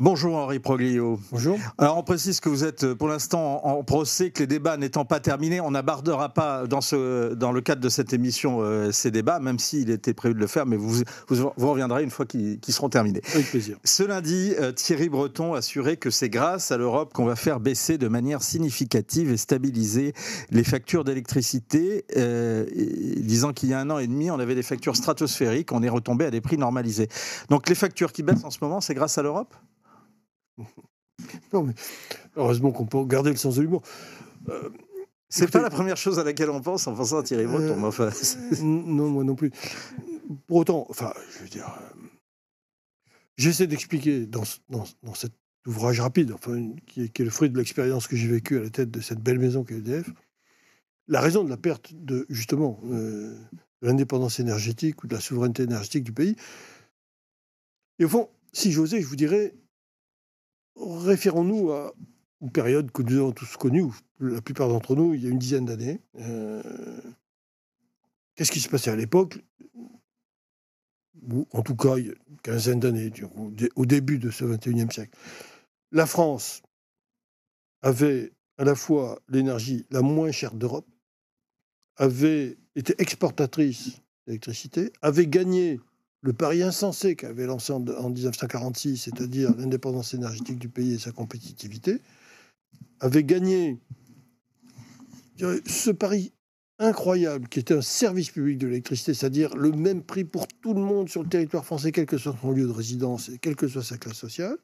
Bonjour Henri Proglio. Bonjour. Alors on précise que vous êtes pour l'instant en procès, que les débats n'étant pas terminés, on n'abordera pas dans le cadre de cette émission ces débats, même s'il était prévu de le faire, mais vous reviendrez une fois qu'ils seront terminés. Avec plaisir. Ce lundi, Thierry Breton assurait que c'est grâce à l'Europe qu'on va faire baisser de manière significative et stabiliser les factures d'électricité, disant qu'il y a 1 an et demi, on avait des factures stratosphériques, on est retombé à des prix normalisés. Donc les factures qui baissent en ce moment, c'est grâce à l'Europe ? Non, mais heureusement qu'on peut garder le sens de l'humour. C'est pas la première chose à laquelle on pense en pensant à Thierry Breton. Non, moi non plus. Pour autant, je veux dire, j'essaie d'expliquer dans cet ouvrage rapide, qui est le fruit de l'expérience que j'ai vécue à la tête de cette belle maison qu'est EDF, la raison de la perte de l'indépendance énergétique ou de la souveraineté énergétique du pays. Et au fond, si j'osais, je vous dirais, référons-nous à une période que nous avons tous connue, ou la plupart d'entre nous, il y a une dizaine d'années. Qu'est-ce qui se passait à l'époque ? Ou en tout cas, il y a une quinzaine d'années, au début de ce XXIe siècle. La France avait à la fois l'énergie la moins chère d'Europe, avait été exportatrice d'électricité, avait gagné le pari insensé qu'avait lancé en 1946, c'est-à-dire l'indépendance énergétique du pays et sa compétitivité, avait gagné ce pari incroyable qui était un service public de l'électricité, c'est-à-dire le même prix pour tout le monde sur le territoire français, quel que soit son lieu de résidence et quelle que soit sa classe sociale,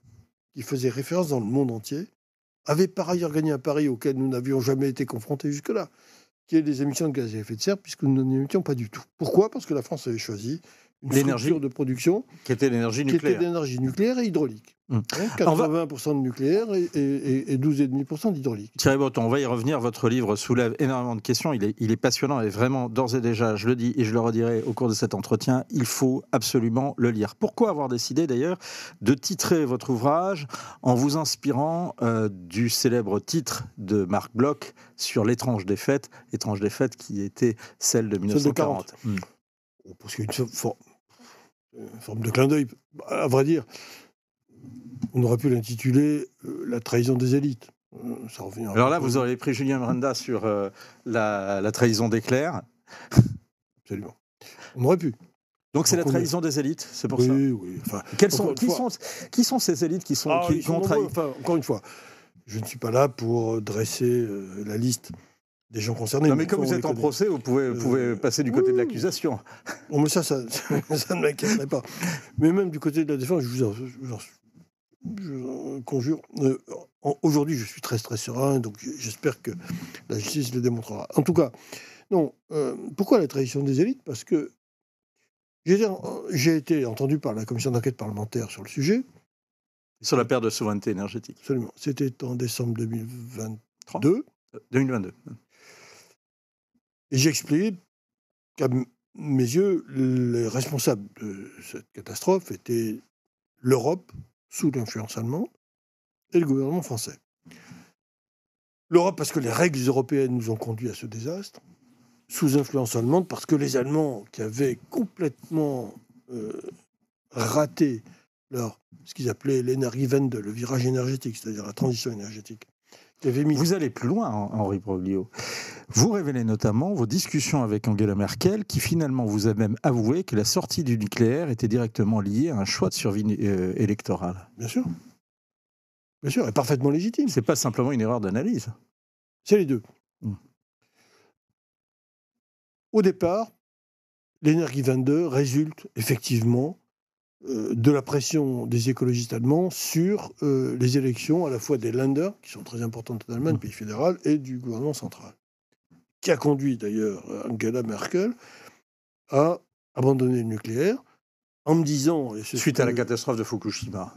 qui faisait référence dans le monde entier, avait par ailleurs gagné un pari auquel nous n'avions jamais été confrontés jusque-là, qui est les émissions de gaz à effet de serre, puisque nous n'en émettions pas du tout. Pourquoi ? Parce que la France avait choisi une structure de production qui était l'énergie nucléaire. Qui était l'énergie nucléaire et hydraulique. 80% de nucléaire et 12,5% d'hydraulique. Thierry Breton, on va y revenir. Votre livre soulève énormément de questions. Il est passionnant et vraiment, d'ores et déjà, je le dis et je le redirai au cours de cet entretien, il faut absolument le lire. Pourquoi avoir décidé d'ailleurs de titrer votre ouvrage en vous inspirant du célèbre titre de Marc Bloch sur l'étrange défaite qui était celle de 1940. Parce qu'il y a une forme de clin d'œil. À vrai dire, on aurait pu l'intituler La trahison des élites. Ça revient. Alors là, vous auriez pris Julien Miranda sur la trahison des clercs. Absolument. On aurait pu. Donc c'est la trahison des élites, c'est pour ça. Oui. Qui sont ces élites qui ont trahi ? Encore une fois, je ne suis pas là pour dresser la liste des gens concernés. Non, mais comme vous êtes en procès, vous pouvez passer du côté de l'accusation. Bon, mais ça ne m'inquiéterait pas. Mais même du côté de la défense, je vous conjure, aujourd'hui je suis très très serein, donc j'espère que la justice le démontrera. En tout cas, non. Pourquoi la trahison des élites ? Parce que j'ai été entendu par la commission d'enquête parlementaire sur le sujet. Sur la perte de souveraineté énergétique. Absolument. C'était en décembre 2022. Et j'ai expliqué qu'à mes yeux, les responsables de cette catastrophe étaient l'Europe, sous l'influence allemande, et le gouvernement français. L'Europe, parce que les règles européennes nous ont conduits à ce désastre, sous influence allemande, parce que les Allemands, qui avaient complètement raté ce qu'ils appelaient l'Energiewende, le virage énergétique, c'est-à-dire la transition énergétique. Vous allez plus loin, Henri Proglio. Vous révélez notamment vos discussions avec Angela Merkel, qui finalement vous a même avoué que la sortie du nucléaire était directement liée à un choix de survie électorale. Bien sûr, et parfaitement légitime. C'est pas simplement une erreur d'analyse. C'est les deux. Au départ, l'Energiewende résulte effectivement de la pression des écologistes allemands sur les élections à la fois des Länder, qui sont très importantes en Allemagne, pays fédéral, et du gouvernement central, qui a conduit d'ailleurs Angela Merkel à abandonner le nucléaire en me disant... Suite à la catastrophe de Fukushima.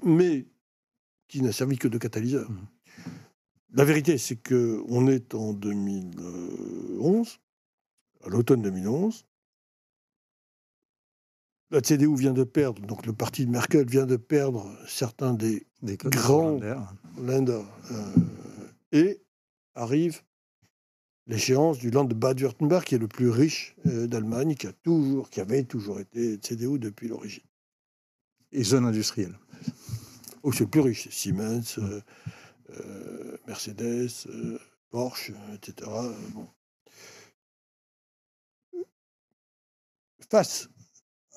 Mais qui n'a servi que de catalyseur. La vérité, c'est qu'on est en 2011, à l'automne 2011. La CDU vient de perdre, donc le parti de Merkel vient de perdre certains des grands Länder. Et arrive l'échéance du Land de Bade-Württemberg, qui est le plus riche d'Allemagne, qui avait toujours été CDU depuis l'origine. Et zone industrielle. Oh, c'est le plus riche. Siemens, Mercedes, Porsche, etc. Bon. Face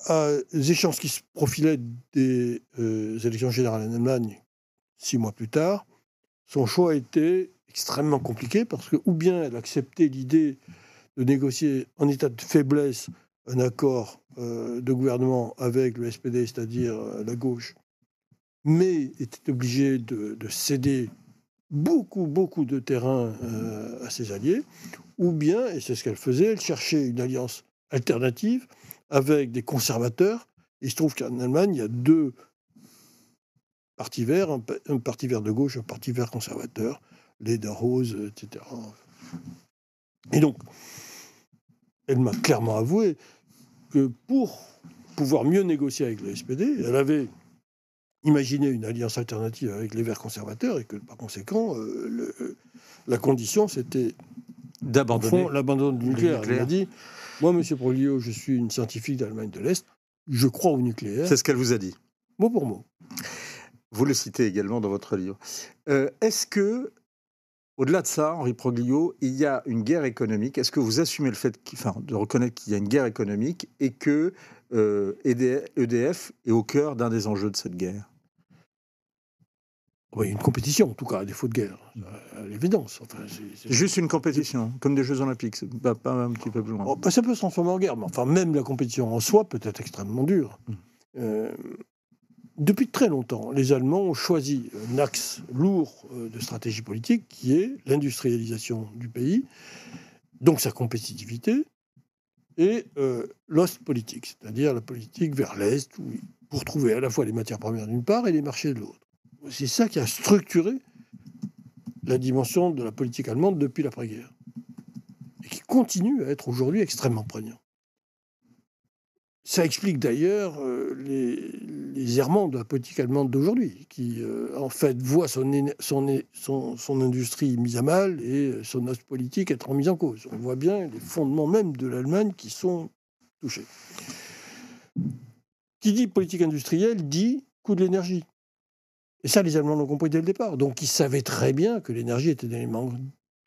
aux échéances qui se profilaient des élections générales en Allemagne 6 mois plus tard, son choix était extrêmement compliqué parce que ou bien elle acceptait l'idée de négocier en état de faiblesse un accord de gouvernement avec le SPD, c'est-à-dire la gauche, mais était obligée de céder beaucoup de terrain à ses alliés, ou bien, et c'est ce qu'elle faisait, elle cherchait une alliance alternative avec des conservateurs. Il se trouve qu'en Allemagne, il y a 2 partis verts, un parti vert de gauche, un parti vert conservateur, Lederhose, etc. Et donc, elle m'a clairement avoué que pour pouvoir mieux négocier avec le SPD, elle avait imaginé une alliance alternative avec les Verts conservateurs et que, par conséquent, la condition, c'était d'abandonner l'abandon du nucléaire. Elle m'a dit, moi, M. Broglio, je suis une scientifique d'Allemagne de l'Est, je crois au nucléaire. C'est ce qu'elle vous a dit. Mot pour mot. Vous le citez également dans votre livre. Est-ce que, au-delà de ça, Henri Broglio, il y a une guerre économique? Est-ce que vous assumez le fait de reconnaître qu'il y a une guerre économique et que EDF est au cœur d'un des enjeux de cette guerre? Oui, une compétition, en tout cas, à défaut de guerre, à l'évidence. Enfin, c'est... Juste une compétition, comme des Jeux Olympiques, pas un petit peu plus loin. Oh, ça peut se transformer en guerre, mais enfin, même la compétition en soi peut être extrêmement dure. Depuis très longtemps, les Allemands ont choisi un axe lourd de stratégie politique qui est l'industrialisation du pays, donc sa compétitivité, et l'Ostpolitik, c'est-à-dire la politique vers l'Est, pour trouver à la fois les matières premières d'une part et les marchés de l'autre. C'est ça qui a structuré la dimension de la politique allemande depuis l'après-guerre, et qui continue à être aujourd'hui extrêmement prégnant. Ça explique d'ailleurs les errements de la politique allemande d'aujourd'hui, qui en fait voit son industrie mise à mal et son Ostpolitik être mise en cause. On voit bien les fondements même de l'Allemagne qui sont touchés. Qui dit politique industrielle dit coût de l'énergie. Et ça, les Allemands l'ont compris dès le départ. Donc ils savaient très bien que l'énergie était un élément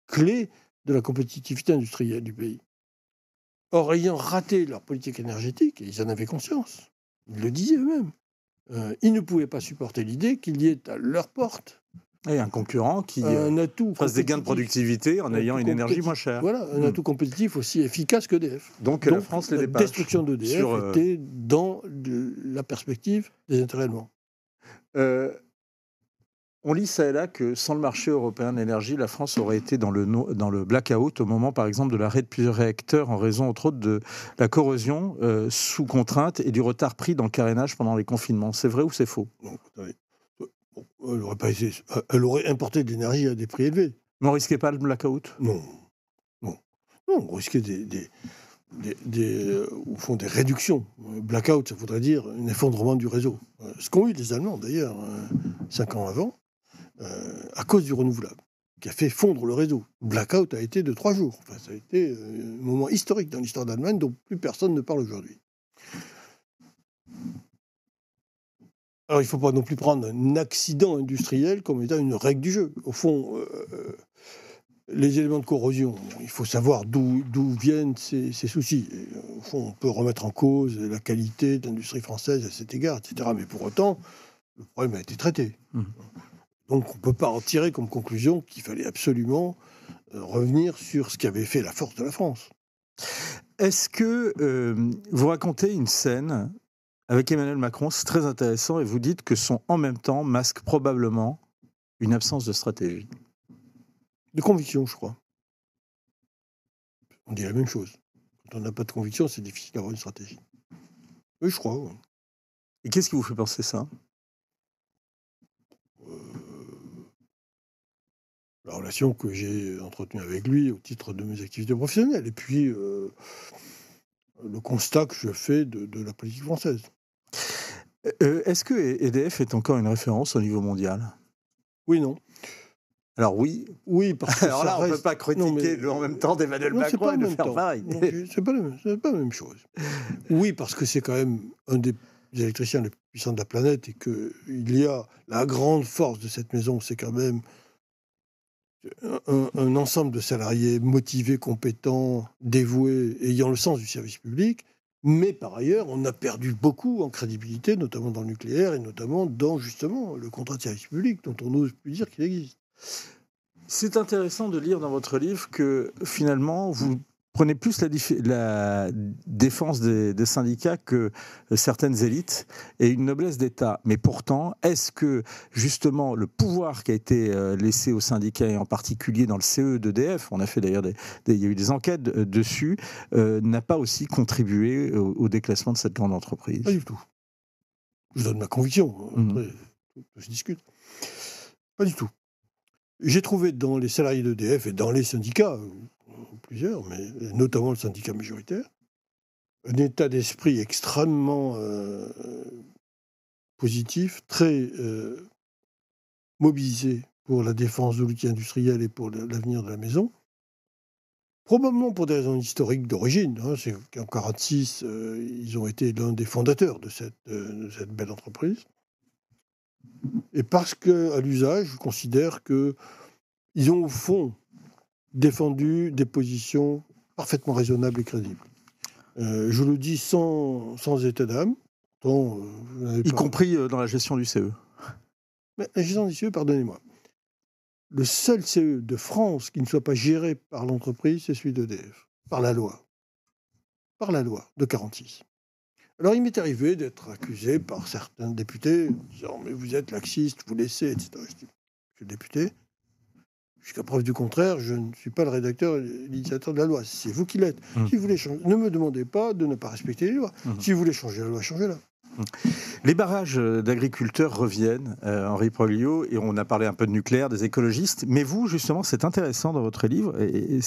clé de la compétitivité industrielle du pays. Or, ayant raté leur politique énergétique, et ils en avaient conscience, ils le disaient eux-mêmes, ils ne pouvaient pas supporter l'idée qu'il y ait à leur porte et un concurrent qui fasse des gains de productivité en ayant une énergie moins chère. Voilà, un atout compétitif aussi efficace qu'EDF. Donc la France les dépasse. La destruction d'EDF était dans la perspective des intérêts allemands. On lit ça et là que sans le marché européen de l'énergie, la France aurait été dans le blackout au moment, par exemple, de l'arrêt de plusieurs réacteurs en raison, entre autres, de la corrosion sous contrainte et du retard pris dans le carénage pendant les confinements. C'est vrai ou c'est faux? Non, elle aurait importé de l'énergie à des prix élevés. Mais on risquait pas le blackout? Non, on risquait au fond, des réductions. Blackout, ça voudrait dire un effondrement du réseau. Ce qu'ont eu les Allemands, d'ailleurs, 5 ans avant, à cause du renouvelable, qui a fait fondre le réseau. Blackout a été de 3 jours. Enfin, ça a été un moment historique dans l'histoire d'Allemagne dont plus personne ne parle aujourd'hui. Alors, il ne faut pas non plus prendre un accident industriel comme étant une règle du jeu. Au fond, les éléments de corrosion, il faut savoir d'où viennent ces soucis. Et, au fond, on peut remettre en cause la qualité de l'industrie française à cet égard, etc. Mais pour autant, le problème a été traité. Donc, on ne peut pas en tirer comme conclusion qu'il fallait absolument revenir sur ce qui avait fait la force de la France. Est-ce que vous racontez une scène avec Emmanuel Macron, c'est très intéressant, et vous dites que son « en même temps » masque probablement une absence de stratégie? De conviction, je crois. On dit la même chose. Quand on n'a pas de conviction, c'est difficile d'avoir une stratégie. Oui, je crois. Ouais. Et qu'est-ce qui vous fait penser ça? La relation que j'ai entretenue avec lui au titre de mes activités professionnelles. Et puis, le constat que je fais de la politique française. Est-ce que EDF est encore une référence au niveau mondial? Oui, non. Alors oui. Oui, parce que alors là, on ne peut pas critiquer en même temps d'Emmanuel Macron et de faire pareil. C'est pas la même chose. Oui, parce que c'est quand même un des électriciens les puissants de la planète et qu'il y a la grande force de cette maison, c'est quand même un ensemble de salariés motivés, compétents, dévoués, ayant le sens du service public. Mais par ailleurs, on a perdu beaucoup en crédibilité, notamment dans le nucléaire et notamment dans justement le contrat de service public, dont on n'ose plus dire qu'il existe. C'est intéressant de lire dans votre livre que finalement, vous prenez plus la défense des syndicats que certaines élites et une noblesse d'État. Mais pourtant, est-ce que justement le pouvoir qui a été laissé aux syndicats, et en particulier dans le CE d'EDF, on a fait d'ailleurs il y a eu des enquêtes dessus, n'a pas aussi contribué au déclassement de cette grande entreprise? Pas du tout. Je donne ma conviction. Après, tout se discute. Pas du tout. J'ai trouvé dans les salariés d'EDF et dans les syndicats, plusieurs, mais notamment le syndicat majoritaire, un état d'esprit extrêmement positif, très mobilisé pour la défense de l'outil industriel et pour l'avenir de la maison. Probablement pour des raisons historiques d'origine. C'est qu'en 1946, ils ont été l'un des fondateurs de cette belle entreprise. Et parce qu'à l'usage, je considère qu'ils ont au fond défendu des positions parfaitement raisonnables et crédibles. Je le dis sans état d'âme. Y compris dans la gestion du CE. Mais la gestion du CE, pardonnez-moi. Le seul CE de France qui ne soit pas géré par l'entreprise, c'est celui d'EDF, par la loi. Par la loi de 1946. Alors il m'est arrivé d'être accusé par certains députés, disant « mais vous êtes laxiste, vous laissez, etc. » Je dis « monsieur le député, jusqu'à preuve du contraire, je ne suis pas le rédacteur et l'initiateur de la loi. C'est vous qui l'êtes. Si vous voulez changer, ne me demandez pas de ne pas respecter les lois. Si vous voulez changer la loi, changez-la. » Les barrages d'agriculteurs reviennent, Henri Proglio, et on a parlé un peu de nucléaire, des écologistes, mais vous, justement, c'est intéressant dans votre livre, et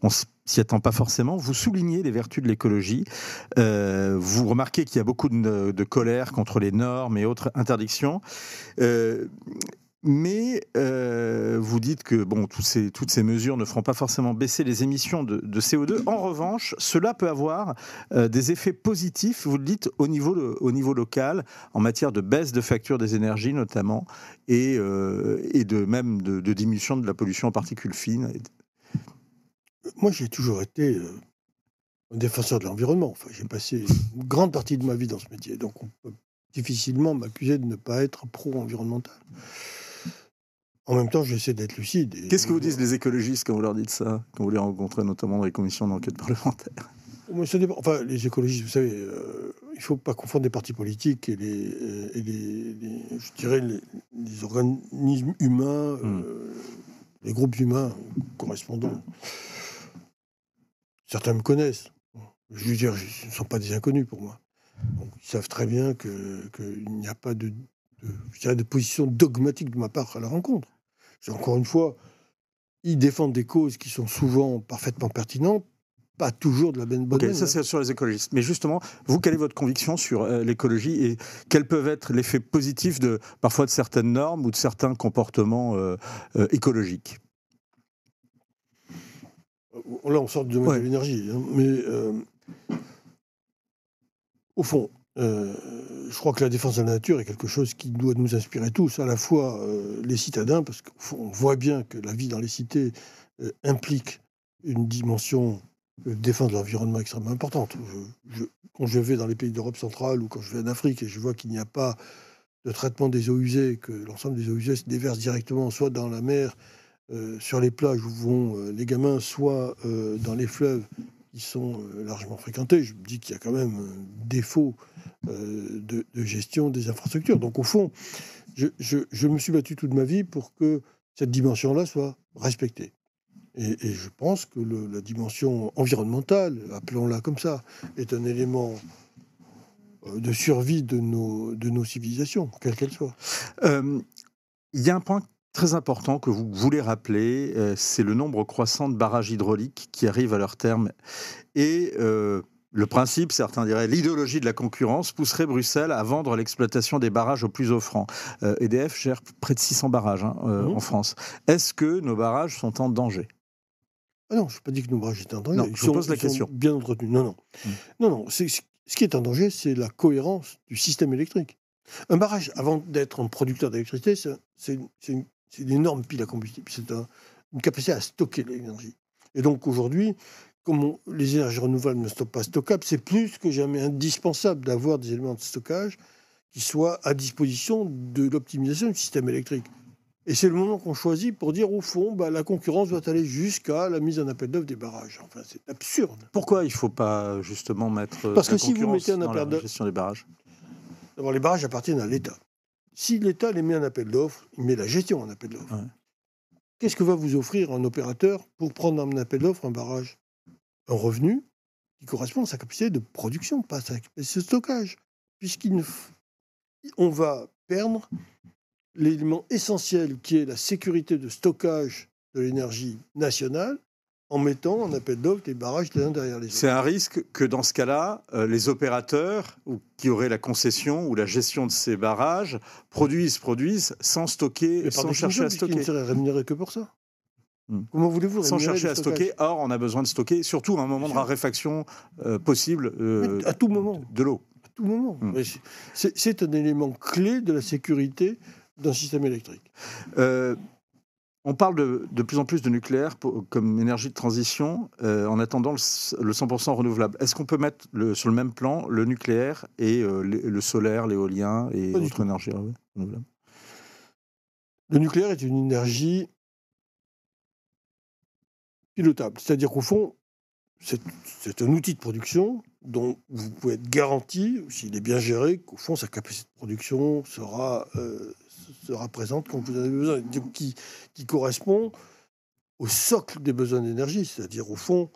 on s'y attend pas forcément, vous soulignez les vertus de l'écologie, vous remarquez qu'il y a beaucoup de colère contre les normes et autres interdictions, mais vous dites que bon, toutes ces mesures ne feront pas forcément baisser les émissions de CO2. En revanche, cela peut avoir des effets positifs, vous le dites, au niveau local, en matière de baisse de facture des énergies notamment, et de diminution de la pollution en particules fines. Moi, j'ai toujours été un défenseur de l'environnement. Enfin, j'ai passé une grande partie de ma vie dans ce métier, donc on peut difficilement m'accuser de ne pas être pro-environnemental. En même temps, j'essaie d'être lucide. Qu'est-ce que vous disent les écologistes quand vous leur dites ça, quand vous les rencontrez notamment dans les commissions d'enquête parlementaire? Ça dépend. Enfin, les écologistes, vous savez, il ne faut pas confondre les partis politiques et je dirais les organismes humains, les groupes humains correspondants. Certains me connaissent. Je veux dire, ils ne sont pas des inconnus pour moi. Donc, ils savent très bien qu'il n'y a pas de position dogmatique de ma part à la rencontre. Encore une fois, ils défendent des causes qui sont souvent parfaitement pertinentes, pas toujours de la bonne manière. Ça c'est sur les écologistes. Mais justement, vous, quelle est votre conviction sur l'écologie et quels peuvent être l'effet positif parfois de certaines normes ou de certains comportements écologiques? Là, on sort du domaine de l'énergie. Mais au fond, je crois que la défense de la nature est quelque chose qui doit nous inspirer tous, à la fois les citadins, parce qu'on voit bien que la vie dans les cités implique une dimension de défense de l'environnement extrêmement importante. Quand je vais dans les pays d'Europe centrale ou quand je vais en Afrique et je vois qu'il n'y a pas de traitement des eaux usées, que l'ensemble des eaux usées se déversent directement soit dans la mer, sur les plages où vont les gamins, soit dans les fleuves qui sont largement fréquentés, je me dis qu'il y a quand même un défaut de gestion des infrastructures. Donc au fond, je me suis battu toute ma vie pour que cette dimension-là soit respectée. Et je pense que la dimension environnementale, appelons-la comme ça, est un élément de survie de nos civilisations, quelles qu'elles soient. Il y a un point très important que vous voulez rappeler, c'est le nombre croissant de barrages hydrauliques qui arrivent à leur terme. Et le principe, certains diraient, l'idéologie de la concurrence pousserait Bruxelles à vendre l'exploitation des barrages aux plus offrants. EDF gère près de 600 barrages en France. Est-ce que nos barrages sont en danger? Non, je n'ai pas dit que nos barrages étaient en danger. Non, je vous pose la question. Bien entretenus. Non. Ce qui est en danger, c'est la cohérence du système électrique. Un barrage, avant d'être un producteur d'électricité, c'est une énorme pile à combustible. C'est une capacité à stocker l'énergie. Et donc aujourd'hui, comme les énergies renouvelables ne sont pas stockables, c'est plus que jamais indispensable d'avoir des éléments de stockage qui soient à disposition de l'optimisation du système électrique. Et c'est le moment qu'on choisit pour dire, au fond, la concurrence doit aller jusqu'à la mise en appel d'offres des barrages. Enfin, c'est absurde. Pourquoi il ne faut pas justement mettre Parce que la si vous mettez un dans appel la gestion des barrages? D'abord, les barrages appartiennent à l'État. Si l'État les met en appel d'offres, il met la gestion en appel d'offres. Ouais. Qu'est-ce que va vous offrir un opérateur pour prendre en appel d'offres un barrage? Un revenu qui correspond à sa capacité de production, pas à sa capacité de stockage. On va perdre l'élément essentiel qui est la sécurité de stockage de l'énergie nationale en mettant en appel d'offres des barrages les uns derrière les autres. C'est un risque que dans ce cas-là, les opérateurs qui auraient la concession ou la gestion de ces barrages produisent sans stocker, sans chercher à stocker. Ils ne seraient rémunérés que pour ça. Comment voulez-vous sans chercher à stocker? Or, on a besoin de stocker, surtout à un moment de raréfaction possible à tout moment. De l'eau. À tout moment. C'est un élément clé de la sécurité d'un système électrique. On parle de plus en plus de nucléaire comme énergie de transition en attendant le 100% renouvelable. Est-ce qu'on peut mettre sur le même plan le nucléaire et le solaire, l'éolien et d'autres énergies renouvelables? Le nucléaire est une énergie pilotable. C'est-à-dire qu'au fond, c'est un outil de production dont vous pouvez être garanti, s'il est bien géré, qu'au fond, sa capacité de production sera présente quand vous en avez besoin, qui correspond au socle des besoins d'énergie, c'est-à-dire au fond,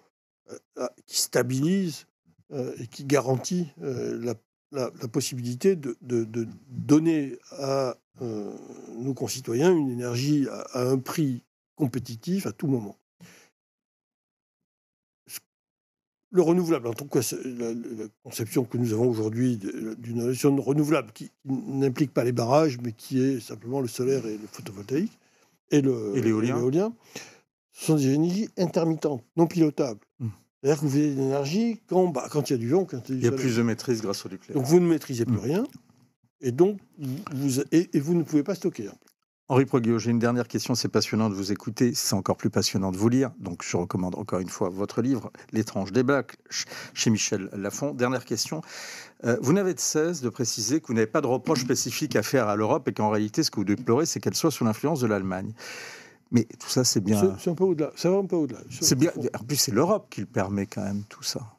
qui stabilise et qui garantit la possibilité de donner à nos concitoyens une énergie à un prix compétitif à tout moment. Le renouvelable, en tout cas, la conception que nous avons aujourd'hui d'une énergie renouvelable qui n'implique pas les barrages, mais qui est simplement le solaire et le photovoltaïque et l'éolien, ce sont des énergies intermittentes, non pilotables. C'est-à-dire que vous avez de l'énergie quand il y a du vent, quand il y a du soleil. Il y a plus de maîtrise grâce au nucléaire. Donc vous ne maîtrisez plus rien, et donc vous ne pouvez pas stocker. Henri Proglio, j'ai une dernière question, c'est passionnant de vous écouter, c'est encore plus passionnant de vous lire, donc je recommande encore une fois votre livre, L'étrange débat, chez Michel Lafon. Dernière question, vous n'avez de cesse de préciser que vous n'avez pas de reproche spécifique à faire à l'Europe et qu'en réalité, ce que vous déplorez, c'est qu'elle soit sous l'influence de l'Allemagne. Mais tout ça, c'est bien... C'est un peu au-delà, ça va un peu au-delà. C'est bien, en plus, c'est l'Europe qui le permet quand même, tout ça.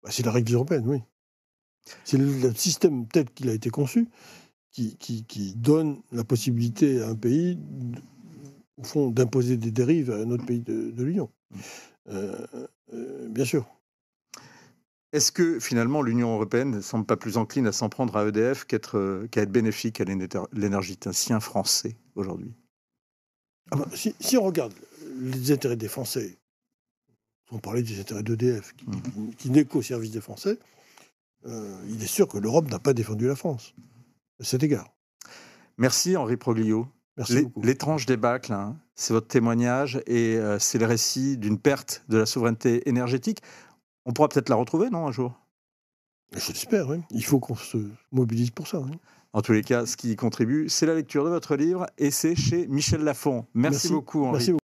C'est la règle européenne, oui. C'est le système tel qu'il a été conçu qui donne la possibilité à un pays, au fond, d'imposer des dérives à un autre pays de l'Union. Bien sûr. Est-ce que, finalement, l'Union européenne ne semble pas plus encline à s'en prendre à EDF qu'à être bénéfique à l'énergéticien français aujourd'hui? Si on regarde les intérêts des Français, on parlait des intérêts d'EDF, qui n'est qu'au service des Français, il est sûr que l'Europe n'a pas défendu la France. À cet égard. Merci Henri Proglio. Merci beaucoup. L'étrange débâcle, c'est votre témoignage et c'est le récit d'une perte de la souveraineté énergétique. On pourra peut-être la retrouver, non, un jour? Je l'espère, oui. Il faut qu'on se mobilise pour ça. Oui. En tous les cas, ce qui y contribue, c'est la lecture de votre livre et c'est chez Michel Lafon. Merci beaucoup Henri. Merci beaucoup.